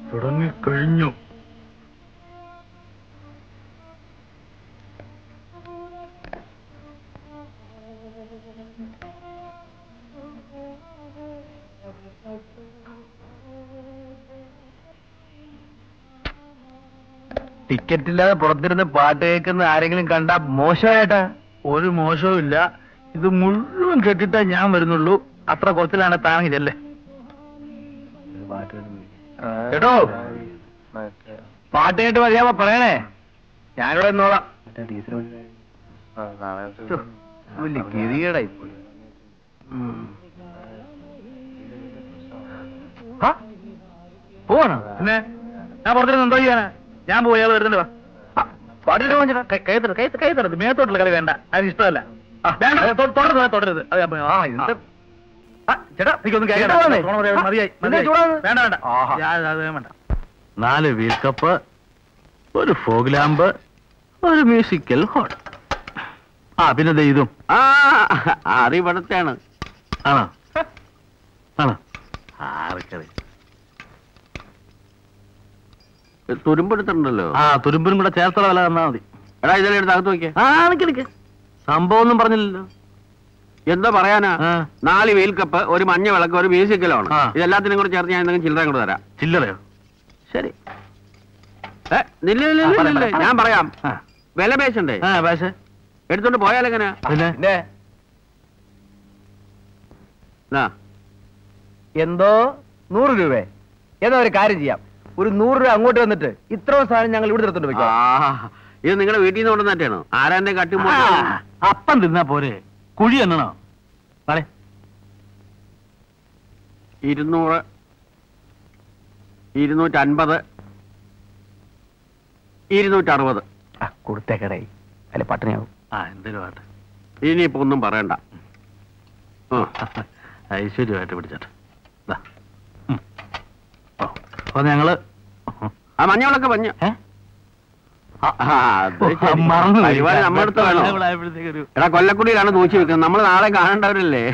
തുടങ്ങിക്കഴിഞ്ഞു. ടിക്കറ്റില്ലാതെ പുറത്തിരുന്ന് പാട്ട് കേൾക്കുന്ന ആരെങ്കിലും കണ്ടാ മോശമായിട്ടാ? ഒരു മോശവും ഇല്ല. ഇത് മുഴുവൻ കേട്ടിട്ടേ ഞാൻ വരുന്നുള്ളൂ. അത്ര കൊത്തിലാണ് താങ്ങി ചെല്ലേ. കേട്ടോ, പാട്ട് കേട്ട് മതിയാവുമ്പോ പറയണേ, ഞാനിവിടെ നിന്നോളാം. വലിയ ഗതികേടായി പോയി. പോവാണോ? പിന്നെ ഞാൻ പുറത്തിരുന്ന് എന്തോ ചെയ്യാനാ? ഞാൻ പോയി, അയാൾ വരുന്നുണ്ട്. കൈ തടത് മേത്തോട്ടുള്ള കളി വേണ്ട, അതിന് ഇഷ്ടമല്ല. തുടരുത്. ചേട്ടാ മതിയായി. വേണ്ട വേണ്ട, വേണ്ട. 4 വീൽ കപ്പ്, ഒരു ഫോഗ് ലാമ്പ്, ഒരു മ്യൂസിക്കൽ ഹോൾ. പിന്നെ ഇതും അറിവിടത്തെയാണ്. ആണോ? ആണോ? ആർക്കറി തുരുമ്പെടുത്തിട്ടുണ്ടല്ലോ. തുരുമ്പിനും കൂടെ ചേർത്തുള്ള വില തന്നാ മതി. എടാ, ഇതെല്ലാം എടുത്ത് അകത്ത് നോക്കിയാ. സംഭവം ഒന്നും പറഞ്ഞില്ലല്ലോ. എന്താ പറയാനാ? 4 വീൽ കപ്പ്, ഒരു മഞ്ഞ വിളക്ക്, ഒരു മ്യൂസിക്കലാണ്. ഇതെല്ലാത്തിനും കൂടെ ചേർത്ത് ഞാൻ എന്തെങ്കിലും ചില്ലറ കൂടെ തരാം. ചില്ലറയോ? ശരി. ഞാൻ പറയാം. വില പേശണ്ടേ? എടുത്തോണ്ട് പോയാലെങ്ങനെയാ? എന്തോ 100 രൂപ. ഏതാ ഒരു കാര്യം ചെയ്യാം, ഒരു 100 രൂപ അങ്ങോട്ട് വന്നിട്ട് ഇത്രയും സാധനം ഞങ്ങൾ ഇവിടെ എടുത്തോണ്ട് വെക്കാം. ഇത് നിങ്ങളുടെ വീട്ടിൽ നിന്ന് കൊണ്ടുവന്നിട്ടാണോ? ആരാന്റെ കട്ടുമ്പോ അപ്പം തിന്നാ പോരെ, കുഴി എന്നണോ? 200, 250, 260 കൊടുത്തേക്കടേ, അല്ലെ പട്ടിണിയാവും. എന്തേലും ആട്ടെ, ഇനിയിപ്പോ ഒന്നും പറയണ്ട. ഐശ്വര്യമായിട്ട് പിടിച്ചോട്ടെ. അപ്പൊ ഞങ്ങള് മഞ്ഞളൊക്കെ മഞ്ഞ പരിപാടി നമ്മളടുത്ത് വേണോ? എടാ, കൊല്ലക്കുടിയിലാണ് തൂക്കി വെക്കുന്നത്. നമ്മൾ നാളെ കാണേണ്ടവരല്ലേ?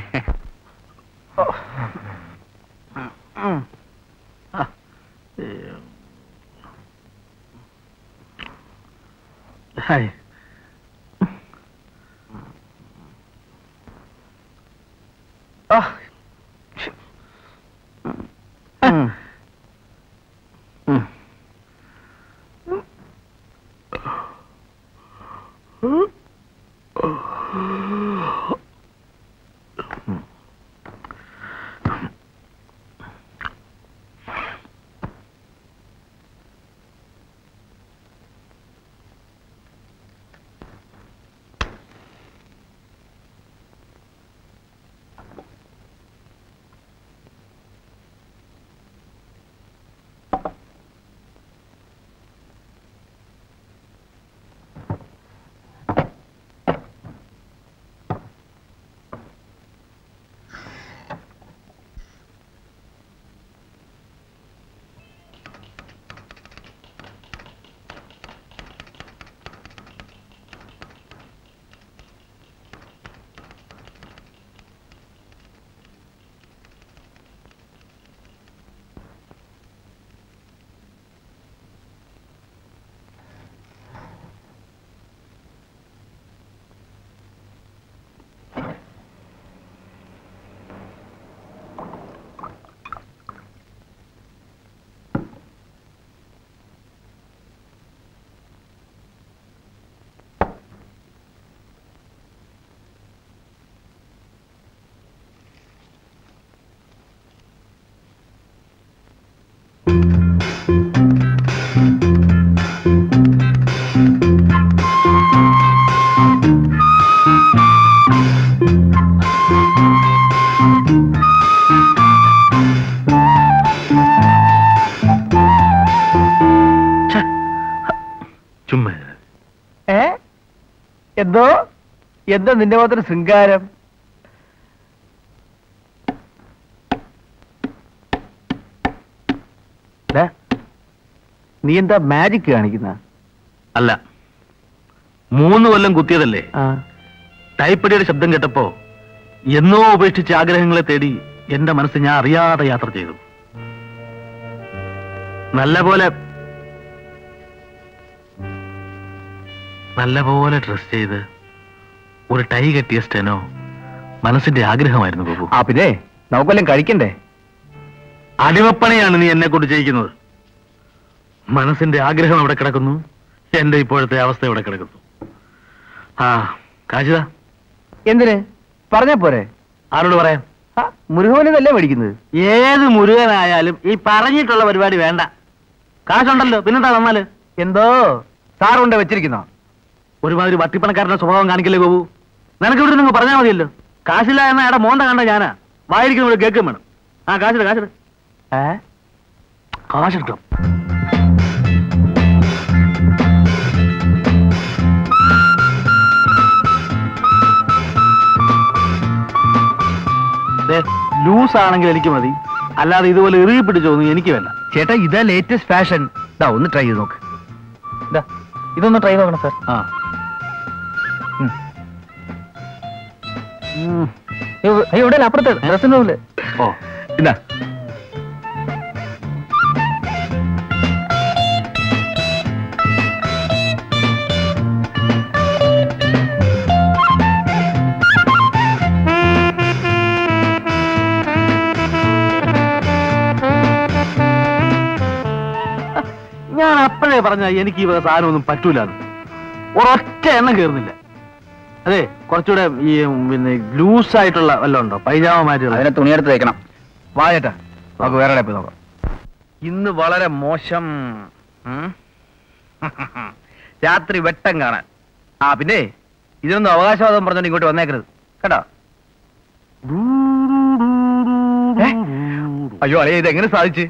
എന്തോ എന്താ നിന്റെ മാത്രം ശൃംഗാരം? നീ എന്താ മാജിക് കാണിക്കുന്ന? അല്ല, 3 കൊല്ലം കുത്തിയതല്ലേ. ടൈപ്പടിയുടെ ശബ്ദം കേട്ടപ്പോ എന്നോ ഉപേക്ഷിച്ച ആഗ്രഹങ്ങളെ തേടി എന്റെ മനസ്സ് ഞാൻ അറിയാതെ യാത്ര ചെയ്തു. നല്ലപോലെ ഡ്രസ് ചെയ്ത് ഒരു ടൈ കെട്ടിയ സ്റ്റെനോ മനസ്സിന്റെ ആഗ്രഹമായിരുന്നു ബാബു. പിന്നെ നമുക്കെല്ലാം കഴിക്കണ്ടേ? അടിമപ്പണിയാണ് നീ എന്നെ കൊണ്ട് ചെയ്യിക്കുന്നത്. മനസ്സിന്റെ ആഗ്രഹം അവിടെ കിടക്കുന്നു, എന്റെ ഇപ്പോഴത്തെ അവസ്ഥ ഇവിടെ കിടക്കുന്നു. കാശിത എന്തിന് പറഞ്ഞാ പോരെ? ആരോട് പറയാം? മുരുകനല്ലേ മേടിക്കുന്നത്? ഏത് മുരുകനായാലും ഈ പറഞ്ഞിട്ടുള്ള പരിപാടി വേണ്ട. കാശുണ്ടല്ലോ, പിന്നെന്താ തന്നാല്? എന്തോ സാറുണ്ട് വെച്ചിരിക്കുന്നോ? ഒരുമാതിരി വട്ടിപ്പണക്കാരന്റെ സ്വഭാവം കാണിക്കല്ലേ ബാബു. നിനക്ക് ഇവിടെ നിങ്ങൾ പറഞ്ഞാൽ മതിയല്ലോ. കാശില്ല എന്ന എടാ മോന്ത കണ്ട ഞാനാ വായിരിക്കുന്ന കേൾക്കും വേണം. കാശിട് കാശെടുക്കാം. ലൂസ് ആണെങ്കിൽ എനിക്ക് മതി, അല്ലാതെ ഇതുപോലെ ഇറുകി പിടിച്ചോന്നും എനിക്ക് വേണ്ട. ചേട്ടാ ഇതാ ലേറ്റസ്റ്റ് ഫാഷൻ. ഒന്ന് ട്രൈ ചെയ്ത് നോക്ക്. ഇതൊന്ന് ട്രൈ നോക്കണം സാർ. ഇവിടെ അപ്പുറത്ത് ഡ്രസ്സിന്റെ പോലെ. ഓ ഇതാ ഞാൻ അപ്പോഴേ പറഞ്ഞ എനിക്ക് ഈ സാധനം ഒന്നും പറ്റൂലെന്ന്. ഒരൊറ്റ എണ്ണം കയറുന്നില്ല. അതെ, കുറച്ചുകൂടെ ഈ പിന്നെ ലൂസ് ആയിട്ടുള്ള വല്ലതും ഉണ്ടോ? പൈജാമ മാറ്റുള്ള അതിനെ തുണിയെടുത്ത് തേക്കണം. വായേട്ടാ നമുക്ക് വേറെ പോയി നോക്കാം. ഇന്ന് വളരെ മോശം രാത്രി വെട്ടം കാണാൻ. പിന്നെ ഇതിനൊന്നും അവകാശവാദം പറഞ്ഞോണ്ട് ഇങ്ങോട്ട് വന്നേക്കരുത് കേട്ടോ. അയ്യോ അല്ലേ, ഇത് എങ്ങനെ സാധിച്ചു?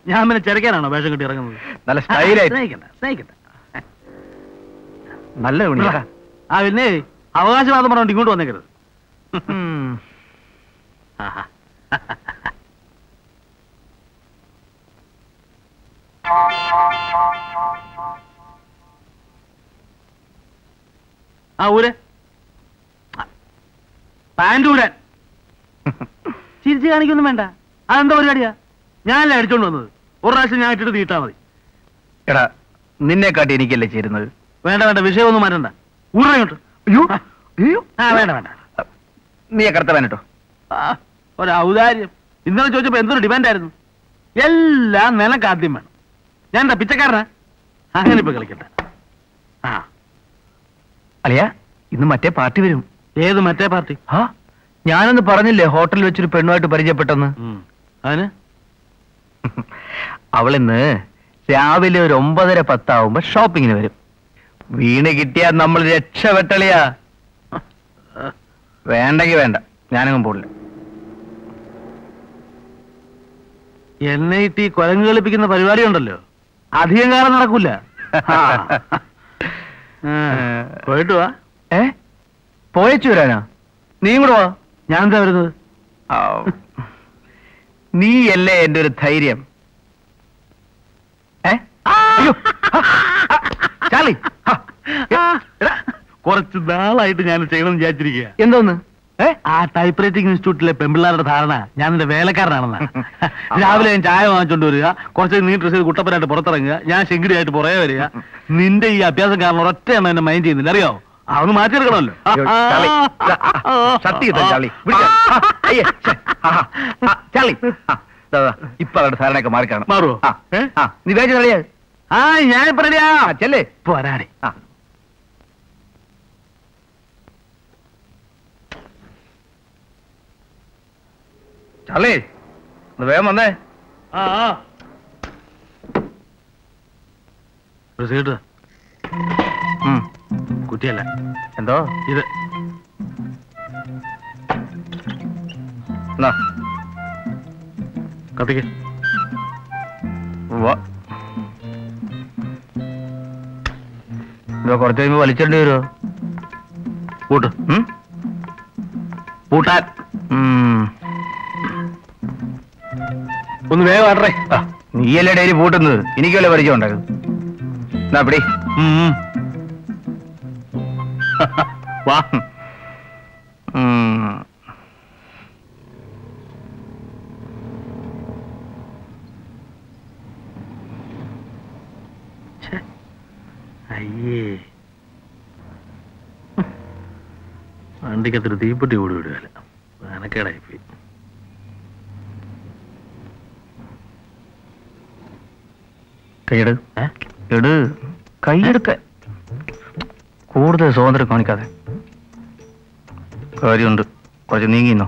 ഞാൻ പിന്നെ ചെറുക്കാനാണോ വേഷം കെട്ടി ഇറങ്ങുന്നത്? നല്ല സ്റ്റൈലായിട്ട് സ്നേഹിക്കട്ടെ. നല്ല തുണിയാ. പിന്നെ അവകാശവാദം പറഞ്ഞോണ്ട് ഇങ്ങോട്ട് വന്നേക്കരുത്. ഊരെ പാൻറ് ഊരാൻ ചിരിച്ച് കാണിക്കൊന്നും വേണ്ട. അതെന്താ പരിപാടിയാ? ഞാനല്ലേ അടിച്ചോണ്ട് വന്നത്. ഒരു പ്രാവശ്യം ഞാൻ ഇട്ടിട്ട് തീട്ടാ മതി. എടാ നിന്നെ കാട്ടി എനിക്കല്ലേ ചേരുന്നത്. വേണ്ട വിഷയമൊന്നും മാറ്റണ്ട. ഊരങ്ങോട്ട്. വേണ്ട നീ കറുത്തവൻ കേട്ടോ. ഒരു ഔദാര്യം. ഇന്നലെ ചോദിച്ചപ്പോ എന്തൊരു ഡിമാൻഡായിരുന്നു. എല്ലാം നിനക്ക് ആദ്യം വേണം. ഞാൻ എന്താ പിച്ചക്കാരനാ? അങ്ങനെ ഇപ്പൊ കളിക്കട്ടെ. അളിയാ ഇന്ന് മറ്റേ പാർട്ടി വരും. ഏത് മറ്റേ പാർട്ടി? ഞാനൊന്ന് പറഞ്ഞില്ലേ ഹോട്ടലിൽ വെച്ചൊരു പെണ്ണുമായിട്ട് പരിചയപ്പെട്ടെന്ന്. അതിന് അവളിന്ന് രാവിലെ ഒരു 9:10 ഷോപ്പിങ്ങിന് വരും. വീണ് കിട്ടിയാ നമ്മൾ രക്ഷപ്പെട്ടളിയാ. വേണ്ടെങ്കി വേണ്ട, ഞാനങ്ങും പോടില്ല. എന്നെ ഇട്ടി കൊലങ്ങ് കളിപ്പിക്കുന്ന പരിപാടി ഉണ്ടല്ലോ, അധികം കാലം നടക്കൂല. പോയിട്ട് വാ. പോയച്ചു വരാനാ? നീ കൂടെ വാ. ഞാൻ എന്താ വരുന്നത്? നീയല്ലേ എന്റെ ഒരു ധൈര്യം. ചാർലി, കുറച്ച് നാളായിട്ട് ഞാൻ ചെയ്യണമെന്ന് വിചാരിച്ചിരിക്കുക. എന്തോന്ന്? ആ ടൈപ്പ് റൈറ്റിംഗ് ഇൻസ്റ്റിറ്റ്യൂട്ടിലെ പെമ്പിള്ളാരുടെ ധാരണ ഞാൻ എന്റെ വേലക്കാരനാണെന്നാ. രാവിലെ ഞാൻ ചായ വാങ്ങിച്ചോണ്ട് വരിക, കുറച്ച് നീ ഡ്രസ് ചെയ്ത് കുട്ടപ്പനായിട്ട് പുറത്തിറങ്ങുക, ഞാൻ ശെങ്കിടിയായിട്ട് പുറകെ വരിക. നിന്റെ ഈ അഭ്യാസം കാരണം ഒരൊറ്റ എന്നെ മൈൻഡ് ചെയ്യുന്നില്ല, അറിയോ? അതൊന്ന് മാറ്റിയെടുക്കണമല്ലോ. ഇപ്പൊ അവരുടെ ധാരണയൊക്കെ മാറിക്കാണും. മാറുവോ? നീ വേഗം റെഡിയാ. ഞാൻ ഇപ്പൊ റെഡിയാ. ചെല്ലേ പോരാടി. ചാർലി വേഗം വന്നേ. റെസീറ്റ് കുറ്റിയല്ല. എന്തോ ഇത് കത്തിക്ക്. കുറച്ച് കഴിയുമ്പോ വലിച്ചേണ്ടി വരുമോ? പൂട്ട്. പൂട്ടാൻ ഒന്ന് വേഗം ആട്ടറേ. നീയല്ലേ ഡെയിലി പൂട്ടുന്നത്, എനിക്കല്ലേ പരിചയം ഉണ്ടാകും. എന്നാ പിടി. വാ. അയ്യേ, വണ്ടിക്കത്തൊരു തീപ്പെട്ടി കൂടി വിടുകയല്ല, അനക്കേടായിപ്പോയി. കൈയെടു എട് കൈയെടുക്ക, കൂടുതൽ സ്വാതന്ത്ര്യം കാണിക്കാതെ. കാര്യമുണ്ട്, കുറച്ച് നീങ്ങിന്നോ.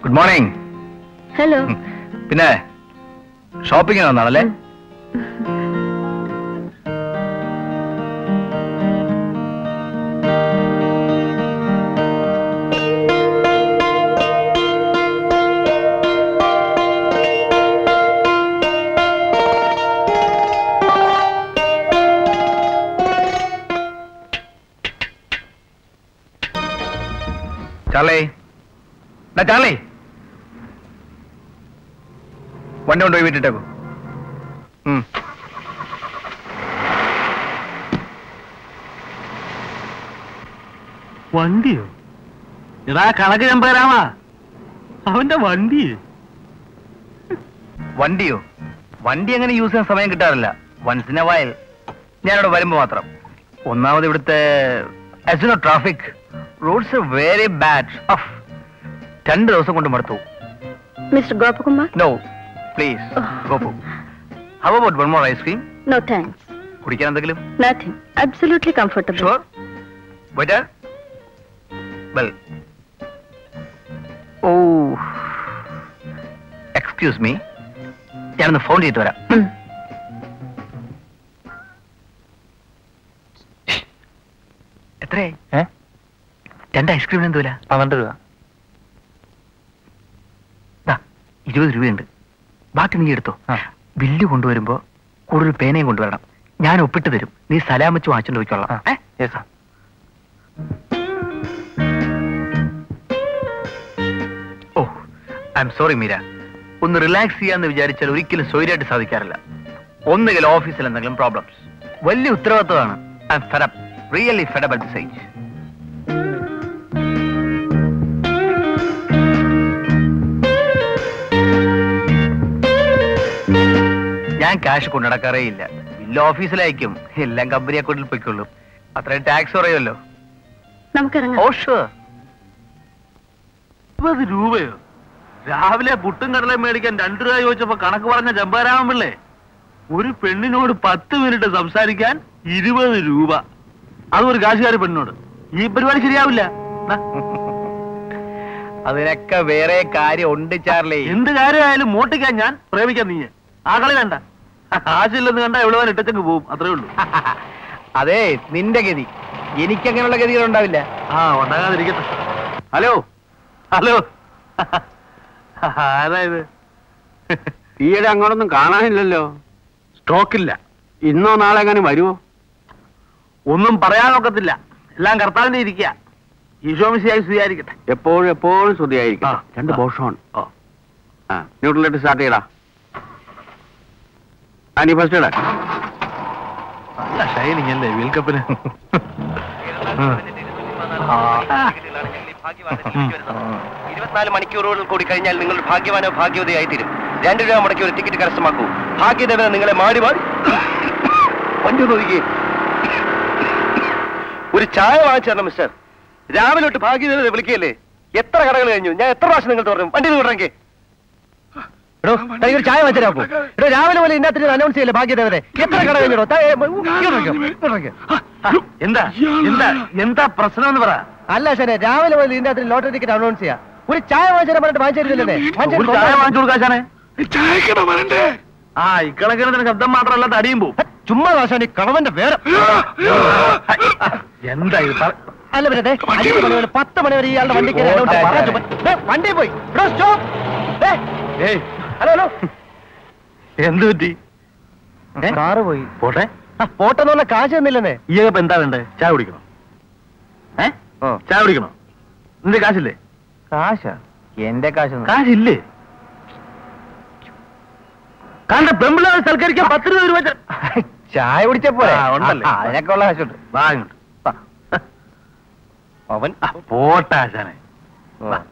Good morning. ഹലോ. പിന്നെ ഷോപ്പിങ്ങിന് വന്നാണല്ലേ? ചാർലി, ചാർലി, വണ്ടി കൊണ്ടുപോയി വിട്ടിട്ടേക്കോ. വണ്ടിയോ? എടാ കണക്ക് ചെമ്പരാമാ, അവന്റെ വണ്ടി. വണ്ടിയോ? വണ്ടി അങ്ങനെ യൂസ് ചെയ്യാൻ സമയം കിട്ടാറില്ല. വൺസ് ഇൻ എ വൈൽ, ഞാനിവിടെ വരുമ്പോ മാത്രം. ഒന്നാമത് ഇവിടുത്തെ ട്രാഫിക്, റോഡ്സ് വെരി ബാഡ്. 2 ദിവസം കൊണ്ട് മടുത്തു. Mister Gopakumar? No please, Gopu. How about one more ice cream? No thanks. കുടിക്കാൻ എന്തെങ്കിലും? Nothing. Absolutely comfortable. Sure. Waiter, well, oh excuse me, ഞാനൊന്ന് ഫോൺ ചെയ്തിട്ട് വരാം. എത്രയായി? 2 ഐസ്ക്രീമിന് എന്ത് വില? 12 രൂപ. 20 രൂപയുണ്ട്, ബാക്കി നീ എടുത്തോ. ബില്ല് കൊണ്ടുവരുമ്പോ കൂടുതൽ പേനയും കൊണ്ടുവരണം. ഞാൻ ഒപ്പിട്ട് തരും, നീ സലാം വെച്ച് വാങ്ങിച്ചോണ്ട് പോയിക്കോളാം. ഓ, ഐ എം സോറി മീര. ഒന്ന് റിലാക്സ് ചെയ്യാന്ന് വിചാരിച്ചാൽ ഒരിക്കലും സ്വൈര്യമായിട്ട് സാധിക്കാറില്ല. ഒന്നുകിൽ ഓഫീസിൽ എന്തെങ്കിലും പ്രോബ്ലംസ്. വലിയ ഉത്തരവാദിത്തമാണ്. I M fed up, really fed up at this age. ഞാൻ ക്യാഷ് കൊണ്ടുനടക്കാറേ ഇല്ല. ബില്ല് ഓഫീസിലയക്കും, എല്ലാം കമ്പനി അക്കൗണ്ടിൽ പൊയ്ക്കൊള്ളും. അത്രയും ടാക്സ് കുറയുമല്ലോ. നമുക്കിറങ്ങാം. ഓ ഷുവർ. 20 രൂപയോ? രാവിലെ പുട്ടും കടലയും മേടിക്കാൻ 2 രൂപ ചോദിച്ചപ്പോ കണക്ക് പറഞ്ഞ ചെമ്പരാമൻ പിള്ളേ, ഒരു പെണ്ണിനോട് 10 മിനിറ്റ് സംസാരിക്കാൻ 20 രൂപ. അതൊരു കാശുകാരി പെണ്ണിനോട്. ഈ പരിപാടി ശരിയാവില്ല. അതിനൊക്കെ വേറെ കാര്യം ഉണ്ട് ചാർലി. എന്ത് കാര്യമായാലും മോട്ടിക്കാൻ ഞാൻ, പ്രേമിക്കാൻ നീ. ആ കളി വേണ്ട. ആശയില്ലെന്ന് കണ്ടാ എവിടെ ഇട്ടച്ചങ്ങ് പോവും, അത്രേ ഉള്ളൂ. അതെ നിന്റെ ഗതി, എനിക്കങ്ങനെയുള്ള ഗതികൾ ഉണ്ടാവില്ല. ഉണ്ടാകാതിരിക്കട്ടെ. ഹലോ ഹലോ, ആരായത്? ഈയിടെ അങ്ങോട്ടൊന്നും കാണാനില്ലല്ലോ. സ്റ്റോക്കില്ല. ഇന്നോ നാളെ എങ്ങനെ വരുമോ? ഒന്നും പറയാനൊക്കത്തില്ല. എല്ലാം കർത്താവിന്റെ ഇരിക്കുക. ഈശോമിശിയായി സ്വീകരിക്കട്ടെ. എപ്പോഴും എപ്പോഴും ശ്രുതിയായിരിക്കും. 2 ബോഷമാണ്. ന്യൂട്രലിട്ട് സ്റ്റാർട്ട് ചെയ്യടാ. നീ ഫസ്റ്റ് ഇടാ. നല്ല ഷൈനിങ് അല്ലേ വേൾഡ് കപ്പിന്? 24 മണിക്കൂറുകൾ കൂടി കഴിഞ്ഞാൽ നിങ്ങൾ ഭാഗ്യവാനോ ഭാഗ്യവതിയായി തീരും. 2 രൂപ മുടക്കി ഒരു ടിക്കറ്റ് കരസ്ഥമാക്കൂ. ഭാഗ്യദേവന നിങ്ങളെ മാടി മാടി വണ്ടി നോക്കി. ഒരു ചായ വാങ്ങിച്ചു തരണം മിസ്റ്റർ. രാവിലെ തൊട്ട് ഭാഗ്യദേവനെ വിളിക്കല്ലേ. എത്ര കടകൾ കഴിഞ്ഞു, ഞാൻ എത്ര പ്രാവശ്യം നിങ്ങൾ പറഞ്ഞു വണ്ടി വിടണമെങ്കിൽ. എടോ ഒരു ചായ വാങ്ങിച്ചു. എടോ രാവിലെ പോലെ ഇതിനകത്ത് അനൗൺസ് ചെയ്യല്ലേ ഭാഗ്യദേവനെ. എത്ര കട കഴിഞ്ഞോ? എന്താ എന്താ എന്താ പ്രശ്നം എന്ന് പറ. അല്ല ശരി, രാവിലെ പോലെ ഇതിനകത്ത് ലോട്ടറി ടിക്കറ്റ് അനൗൺസ് ചെയ്യാം. ഒരു ചായ വാങ്ങിച്ചാൽ പറഞ്ഞിട്ട് വാങ്ങിച്ചിരുന്നില്ലേ? ചായ വാങ്ങിച്ചു കൊടുക്കാശാനെ. ആ ഇക്കണക്കിന് ശബ്ദം മാത്രമല്ല തടിയും പോവും. ചുമ്മാ വാശാൻ കളവന്റെ പേര്. എന്താ ഇത്? അല്ല പിന്നെ 5 മണി വരെ 10 മണി വരെ ഇയാളുടെ വണ്ടിക്ക് വണ്ടി പോയി. ഹലോ ഹലോ, എന്ത് പറ്റി? കാറ് പോയി. പോട്ടെ പോട്ടെന്ന് പറഞ്ഞ കാശ് തന്നില്ലെന്നേ. ഈ ഇപ്പൊ എന്താ വേണ്ടേ? ചായ കുടിക്കണം. ചായ കുടിക്കണം. നിന്റെ കാശില്ലേ? കാശാ? എന്റെ കാശ് കാശില്ലേ? കാരണം പെമ്പിളാരെ സൽക്കരിക്കാൻ 10 രൂപ ചായ കുടിച്ചപ്പോ ഉണ്ടല്ലേ, അതിനൊക്കെ ഉള്ള കാശുണ്ട്. വാങ്ങുണ്ട്. അവൻ പോട്ടാശാനെ, വാ